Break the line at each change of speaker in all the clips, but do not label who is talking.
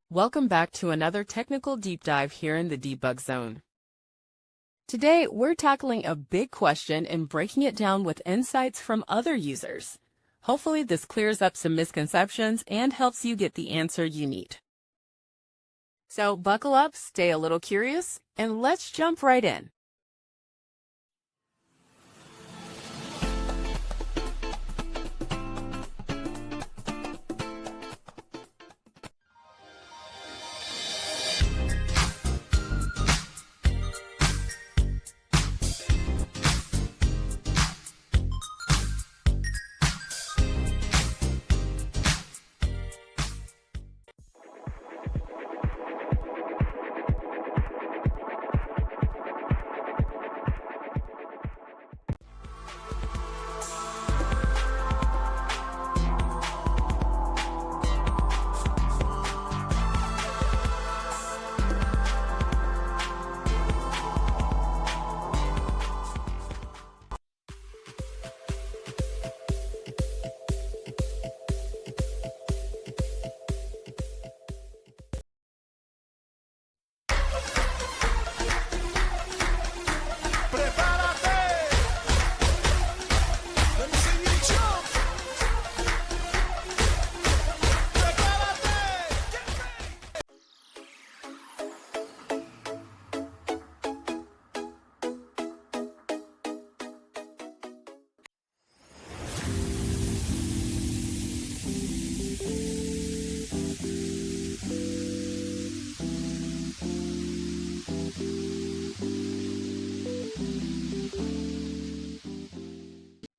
Welcome back to another technical deep dive here in the Debug Zone. Today, we're tackling a big question and breaking it down with insights from other users. Hopefully, this clears up some misconceptions and helps you get the answer you need. So buckle up, stay a little curious, and let's jump right in.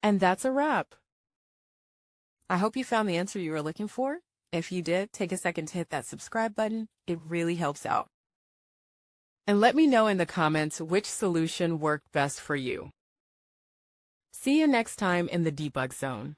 And that's a wrap. I hope you found the answer you were looking for. If you did, take a second to hit that subscribe button. It really helps out. And let me know in the comments which solution worked best for you. See you next time in the Debug Zone.